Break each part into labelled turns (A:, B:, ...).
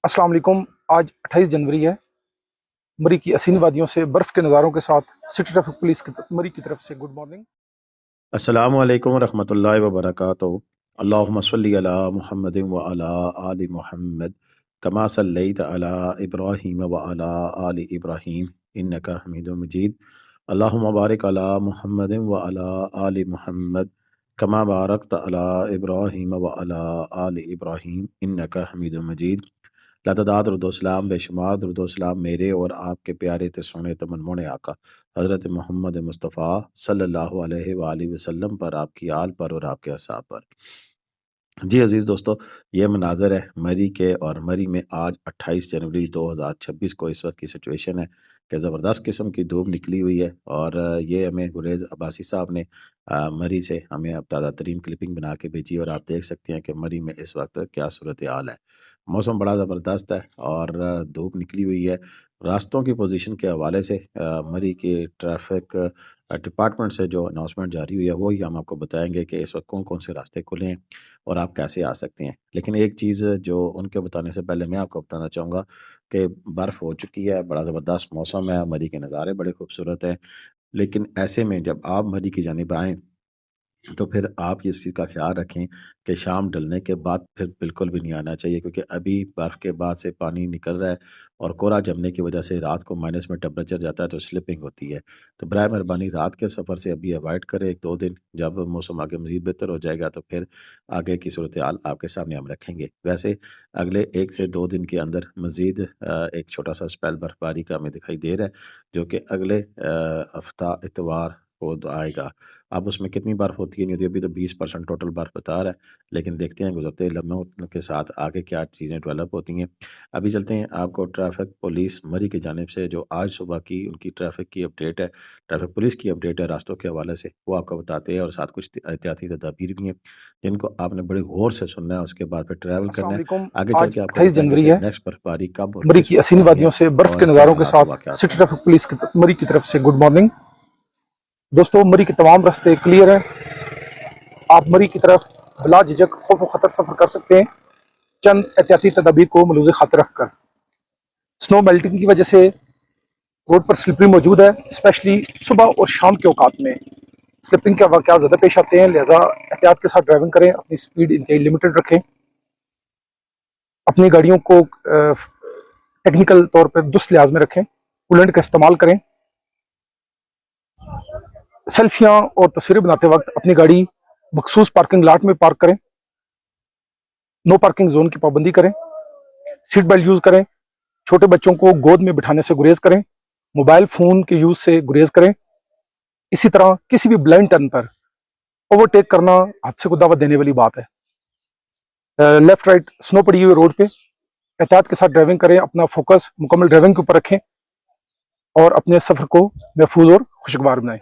A: السلام علیکم۔ آج 28 جنوری ہے۔ مری کی اسین وادیوں سے برف کے نظاروں کے ساتھ سٹی ٹریفک پولیس مری کی طرف سے گڈ مارننگ۔
B: السلام علیکم ورحمۃ اللہ وبرکاتہ۔ اللہم صلی علی محمد وعلی آل محمد کما صلیت علی ابراہیم وعلی آل ابراہیم انک حمید مجید۔ اللہم بارک علی محمد وعلی آل محمد کما بارکت علی ابراہیم وعلی آل ابراہیم انک حمید مجید۔ لاتعداد درود و سلام، بے شمار درود و سلام میرے اور آپ کے پیارے تے سونے تے منمونے آقا حضرت محمد مصطفیٰ صلی اللہ علیہ وآلہ وسلم پر، آپ کی آل پر اور آپ کے اصحاب پر۔ جی عزیز دوستو، یہ مناظر ہے مری کے، اور مری میں آج 28 جنوری 2026 کو اس وقت کی سچویشن ہے کہ زبردست قسم کی دھوپ نکلی ہوئی ہے، اور یہ ہمیں گریز عباسی صاحب نے مری سے ہمیں اب تازہ ترین کلپنگ بنا کے بھیجی، اور آپ دیکھ سکتے ہیں کہ مری میں اس وقت کیا صورتحال ہے۔ موسم بڑا زبردست ہے اور دھوپ نکلی ہوئی ہے۔ راستوں کی پوزیشن کے حوالے سے مری کے ٹریفک ڈپارٹمنٹ سے جو اناؤنسمنٹ جاری ہوئی ہے وہی ہم آپ کو بتائیں گے کہ اس وقت کون کون سے راستے کھلے ہیں اور آپ کیسے آ سکتے ہیں۔ لیکن ایک چیز جو ان کے بتانے سے پہلے میں آپ کو بتانا چاہوں گا کہ برف ہو چکی ہے، بڑا زبردست موسم ہے، مری کے نظارے بڑے خوبصورت ہیں، لیکن ایسے میں جب آپ مری کی جانب آئیں تو پھر آپ اس چیز کا خیال رکھیں کہ شام ڈلنے کے بعد پھر بالکل بھی نہیں آنا چاہیے، کیونکہ ابھی برف کے بعد سے پانی نکل رہا ہے اور کورا جمنے کی وجہ سے رات کو مائنس میں ٹیمپریچر جاتا ہے تو سلپنگ ہوتی ہے۔ تو برائے مہربانی رات کے سفر سے ابھی اوائڈ کریں ایک دو دن، جب موسم آگے مزید بہتر ہو جائے گا تو پھر آگے کی صورتحال آپ کے سامنے ہم رکھیں گے۔ ویسے اگلے 1 سے 2 دن کے اندر مزید ایک چھوٹا سا اسپیل برف باری کا ہمیں دکھائی دے رہا ہے، جو کہ اگلے ہفتہ اتوار کو آئے گا۔ اب اس میں کتنی برف ہوتی ہے نہیں ہوتی، ابھی تو 20% ٹوٹل برف بتا رہا ہے، لیکن دیکھتے ہیں گزرتے لمحوں کے ساتھ آگے کیا چیزیں ڈیولپ ہوتی ہیں۔ ابھی چلتے ہیں آپ کو ٹریفک پولیس مری کی جانب سے جو آج صبح کی ان کی ٹریفک کی اپڈیٹ ہے، ٹریفک پولیس کی اپڈیٹ ہے راستوں کے حوالے سے، وہ آپ کو بتاتے ہیں، اور ساتھ کچھ احتیاطی تدابیر بھی ہیں جن کو آپ نے بڑے غور سے سننا ہے، اس کے بعد پھر ٹریول
A: السلام
B: کرنا ہے۔
A: علیکم۔
B: آگے چل
A: آج
B: کے آپ کو
A: 28
B: بتائیں گے
A: جنوری
B: کہ
A: ہے۔
B: نیکسٹ برف باری کب اور
A: مری
B: کس
A: کی
B: وقت
A: اسین
B: ہونی ہے
A: وادیوں سے برف
B: اور
A: کے
B: کیا
A: نظاروں کے
B: حالات و
A: ساتھ
B: واقعات
A: سٹی
B: ہوں گے۔
A: ٹریفک پولیس مری کی طرف سے گڈ مارننگ۔ دوستو، مری کے تمام راستے کلیئر ہیں۔ آپ مری کی طرف بلا جھجک خوف و خطر سفر کر سکتے ہیں، چند احتیاطی تدابیر کو ملوز خاطر رکھ کر۔ سنو میلٹنگ کی وجہ سے روڈ پر سلپری موجود ہے، اسپیشلی صبح اور شام کے اوقات میں سلپنگ کے واقعات زیادہ پیش آتے ہیں، لہذا احتیاط کے ساتھ ڈرائیونگ کریں، اپنی سپیڈ انتہائی لمیٹڈ رکھیں، اپنی گاڑیوں کو ٹیکنیکل طور پر درست لحاظ میں رکھیں، کولنٹ کا استعمال کریں۔ سیلفیاں اور تصویریں بناتے وقت اپنی گاڑی مخصوص پارکنگ لاٹ میں پارک کریں، نو پارکنگ زون کی پابندی کریں، سیٹ بیلٹ یوز کریں، چھوٹے بچوں کو گود میں بٹھانے سے گریز کریں، موبائل فون کے یوز سے گریز کریں۔ اسی طرح کسی بھی بلائنڈ ٹرن پر اوورٹیک کرنا حادثے کو دعوت دینے والی بات ہے۔ لیفٹ رائٹ سنو پڑی ہوئی روڈ پہ احتیاط کے ساتھ ڈرائیونگ کریں، اپنا فوکس مکمل ڈرائیونگ کے اوپر رکھیں اور اپنے سفر کو محفوظ اور خوشگوار بنائیں۔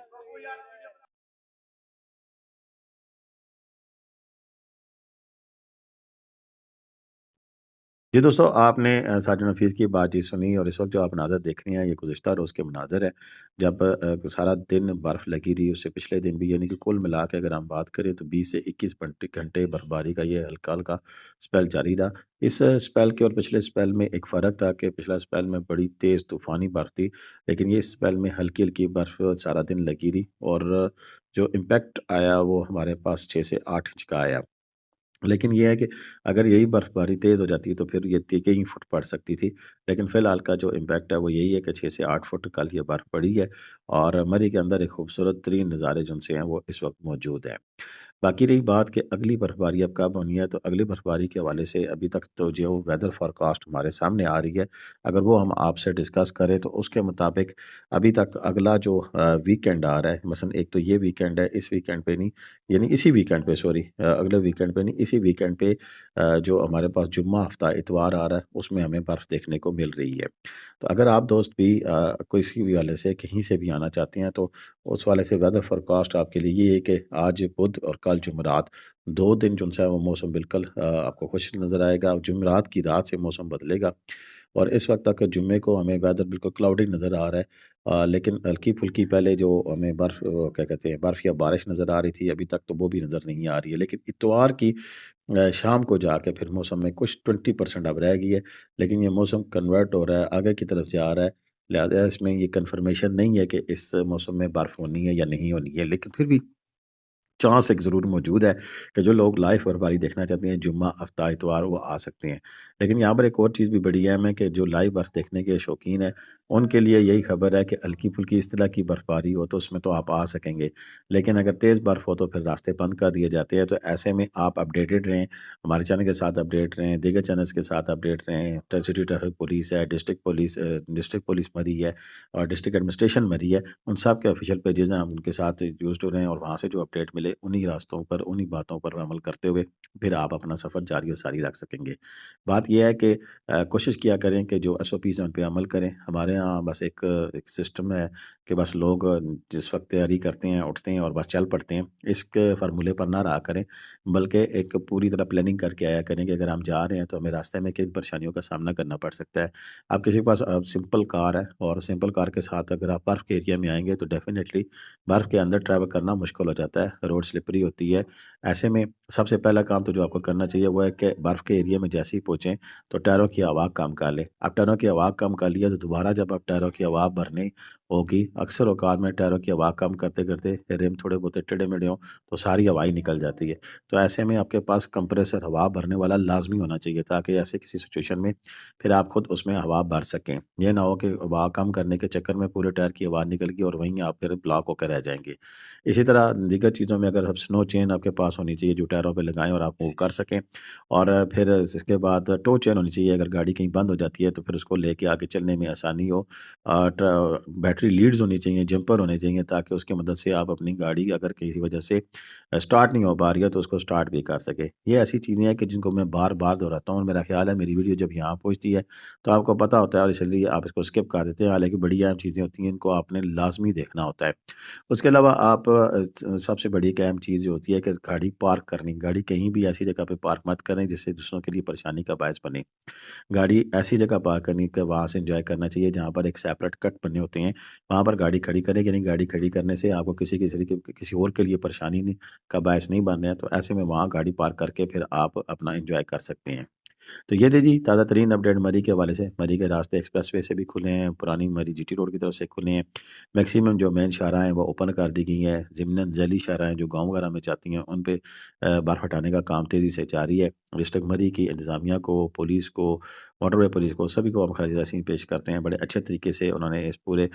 B: جی دوستو، آپ نے ساجد نفیس کی بات چیت سنی، اور اس وقت جو آپ مناظر دیکھ رہے ہیں یہ گزشتہ روز کے مناظر ہے جب سارا دن برف لگی رہی، اس سے پچھلے دن بھی، یعنی کہ کل ملا کے اگر ہم بات کریں تو 20 سے 21 گھنٹے برف باری کا یہ ہلکا ہلکا سپیل جاری رہا۔ اس سپیل کے اور پچھلے سپیل میں ایک فرق تھا کہ پچھلا سپیل میں بڑی تیز طوفانی برف تھی، لیکن یہ سپیل میں ہلکی ہلکی برف سارا دن لگی رہی، اور جو امپیکٹ آیا وہ ہمارے پاس 6 سے 8 انچ کا آیا۔ لیکن یہ ہے کہ اگر یہی برف باری تیز ہو جاتی تو پھر یہ کئی فٹ پڑ سکتی تھی، لیکن فی الحال کا جو امپیکٹ ہے وہ یہی ہے کہ 6 سے 8 فٹ کل یہ برف پڑی ہے، اور مری کے اندر ایک خوبصورت ترین نظارے جن سے ہیں وہ اس وقت موجود ہیں۔ باقی رہی بات کہ اگلی برف باری اب کب ہونی ہے، تو اگلی برف باری کے حوالے سے ابھی تک تو جو ویدر فارکاسٹ ہمارے سامنے آ رہی ہے، اگر وہ ہم آپ سے ڈسکس کریں تو اس کے مطابق ابھی تک اگلا جو ویکینڈ آ رہا ہے، مثلا ایک تو یہ ویکینڈ ہے، اس ویکینڈ پہ نہیں، یعنی اسی ویکینڈ پہ، سوری اگلے ویکینڈ پہ نہیں، اسی ویکینڈ پہ جو ہمارے پاس جمعہ ہفتہ اتوار آ رہا ہے اس میں ہمیں برف دیکھنے کو مل رہی ہے۔ تو اگر آپ دوست بھی کسی بھی والے سے کہیں سے بھی آنا چاہتے ہیں تو اس والے سے ویدر فارکاسٹ آپ کے لیے یہ ہے کہ آج بدھ اور کل کل جمعرات 2 دن جو ہے وہ موسم بالکل آپ کو خشک نظر آئے گا. جمعرات کی رات سے موسم بدلے گا اور اس وقت تک جمعے کو ہمیں ویدر بالکل کلاؤڈی نظر آ رہا ہے. لیکن ہلکی پھلکی پہلے جو ہمیں برف کیا کہتے ہیں برف یا بارش نظر آ رہی تھی، ابھی تک تو وہ بھی نظر نہیں آ رہی ہے. لیکن اتوار کی شام کو جا کے پھر موسم میں کچھ 20% اب رہ گئی ہے، لیکن یہ موسم کنورٹ ہو رہا ہے، آگے کی طرف جا رہا ہے. لہٰذا اس میں یہ کنفرمیشن نہیں ہے کہ اس موسم میں برف ہونی ہے یا نہیں ہونی ہے، لیکن پھر بھی چانس ایک ضرور موجود ہے کہ جو لوگ لائیو برفباری دیکھنا چاہتے ہیں جمعہ ہفتہ اتوار وہ آ سکتے ہیں. لیکن یہاں پر ایک اور چیز بھی بڑی اہم ہے کہ جو لائیو برف دیکھنے کے شوقین ہیں ان کے لیے یہی خبر ہے کہ ہلکی پھلکی اس طرح کی برفباری ہو تو اس میں تو آپ آ سکیں گے، لیکن اگر تیز برف ہو تو پھر راستے بند کر دیے جاتے ہیں. تو ایسے میں آپ اپڈیٹڈ رہیں، ہمارے چینل کے ساتھ اپڈیٹ رہیں، دیگر چینلز کے ساتھ اپڈیٹ رہیں. سٹی ٹریفک پولیس ہے، ڈسٹرکٹ پولیس مری ہے اور ڈسٹرکٹ ایڈمنسٹریشن مری ہے، ان سب کے آفیشیل پیجز ہیں، ہم ان کے ساتھ یوزڈ ہو رہے ہیں اور وہاں سے جو اپڈیٹ ملے انہی راستوں پر انہی باتوں پر عمل کرتے ہوئے پھر آپ اپنا سفر جاری و ساری رکھ سکیں گے. بات یہ ہے کہ کوشش کیا کریں کہ جو ایس او پیز ہیں ان پہ عمل کریں. ہمارے ہاں بس ایک سسٹم ہے کہ بس لوگ جس وقت تیاری کرتے ہیں اٹھتے ہیں اور بس چل پڑتے ہیں، اس کے فارمولے پر نہ رہا کریں، بلکہ ایک پوری طرح پلاننگ کر کے آیا کریں کہ اگر ہم جا رہے ہیں تو ہمیں راستے میں کن پریشانیوں کا سامنا کرنا پڑ سکتا ہے. آپ کسی کے پاس سمپل کار ہے اور سمپل کار کے ساتھ اگر آپ برف کے ایریا میں آئیں گے تو ڈیفینیٹلی برف کے اندر ٹریول کرنا مشکل ہو جاتا ہے، روڈ سلپری ہوتی ہے. ایسے میں سب سے پہلا کام تو جو آپ کو کرنا چاہیے وہ ہے کہ برف کے ایریا میں جیسے ہی پہنچیں تو ٹائروں کی ہوا کم کر لیں. اب ٹائروں کی ہوا کم کر لیا تو دوبارہ جب آپ ٹائروں کی ہوا بھرنی ہوگی، اکثر اوقات میں ٹائروں کی ہوا کم کرتے کرتے ریم تھوڑے بہت ٹیڑھے میڑھے ہوں تو ساری ہوا ہی نکل جاتی ہے. تو ایسے میں آپ کے پاس کمپریسر ہوا بھرنے والا لازمی ہونا چاہیے تاکہ ایسے کسی سچویشن میں پھر آپ خود اس میں ہوا بھر سکیں. یہ نہ ہو کہ ہوا کم کرنے کے چکر میں پورے ٹائر کی ہوا نکل گئی اور وہیں آپ پھر بلاک ہو کر رہ جائیں گے. اسی طرح دیگر چیزوں میں اگر سنو چین آپ کے پاس ہونی چاہیے جو ٹائروں پہ لگائیں اور آپ موو کر سکیں، اور پھر اس کے بعد ٹو چین ہونی چاہیے، اگر گاڑی کہیں بند ہو جاتی ہے تو پھر اس کو لے کے آگے چلنے میں آسانی ہو. بیٹری لیڈز ہونی چاہیے، جمپر ہونے چاہیے تاکہ اس کی مدد سے آپ اپنی گاڑی اگر کسی وجہ سے سٹارٹ نہیں ہو پا رہی ہے تو اس کو سٹارٹ بھی کر سکے. یہ ایسی چیزیں ہیں کہ جن کو میں بار بار دہراتا ہوں، میرا خیال ہے میری ویڈیو جب یہاں پہنچتی ہے تو آپ کو پتہ ہوتا ہے اور اس لیے آپ اس کو اسکپ کر دیتے ہیں، حالانکہ بڑی اہم چیزیں ہوتی ہیں ان کو آپ نے لازمی دیکھنا ہوتا ہے. اس کے علاوہ آپ سب سے بڑی ایک اہم چیز یہ ہوتی ہے کہ گاڑی پارک کرنی، گاڑی کہیں بھی ایسی جگہ پہ پارک مت کریں جس سے دوسروں کے لیے پریشانی کا باعث بنے. گاڑی ایسی جگہ پارک کرنی کہ وہاں سے انجوائے کرنا چاہیے جہاں پر ایک سیپریٹ کٹ بنے ہوتے ہیں، وہاں پر گاڑی کھڑی کریں. یعنی گاڑی کھڑی کرنے سے آپ کو کسی اور کے لیے پریشانی کا باعث نہیں بننا ہے، تو ایسے میں وہاں گاڑی پارک کر کے پھر آپ اپنا انجوائے کر سکتے ہیں. تو یہ تھے جی تازہ ترین اپڈیٹ مری کے حوالے سے. مری کے راستے ایکسپریس وے سے بھی کھلے ہیں، پرانی مری جی ٹی روڈ کی طرف سے کھلے ہیں. میکسیمم جو مین شاہراہیں ہیں وہ اوپن کر دی گئی ہیں. ضمناً ذیلی شاہراہیں جو گاؤں وغیرہ میں جاتی ہیں ان پہ برف ہٹانے کا کام تیزی سے جاری ہے. ڈسٹرکٹ مری کی انتظامیہ کو، پولیس کو، موٹر وے پولیس کو، سبھی کو ہم خراج تحسین پیش کرتے ہیں. بڑے اچھے طریقے سے انہوں نے اس پورے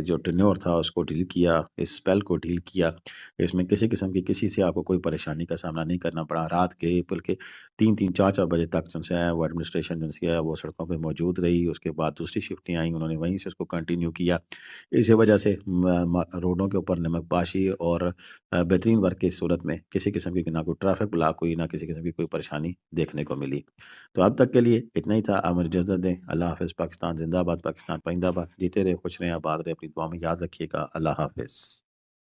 B: جو ٹینیور تھا اس کو ڈیل کیا، اس اسپیل کو ڈیل کیا. اس میں کسی قسم کی کسی سے آپ کو کوئی پریشانی کا سامنا نہیں کرنا پڑا. رات کے بلکہ 3-4 بجے تک جو ہے وہ ایڈمنسٹریشن جو ہے وہ سڑکوں پہ موجود رہی. اس کے بعد دوسری شفٹیں آئیں، انہوں نے وہیں سے اس کو کنٹینیو کیا. اسی وجہ سے روڈوں کے اوپر نمک پاشی اور بہترین ورک کی صورت میں کسی قسم کی نہ کوئی ٹریفک بلاک ہوئی، نہ کسی قسم کی کوئی پریشانی دیکھنے کو ملی. تو اب تک کے لیے اتنا ہی تھا. آپ مجھے اجازت دیں. اللہ حافظ. پاکستان زندہ باد، پاکستان پائندہ باد. جیتے رہے، خوش رہیں، آباد رہے. اپنی دعا میں یاد رکھیے گا. اللہ حافظ.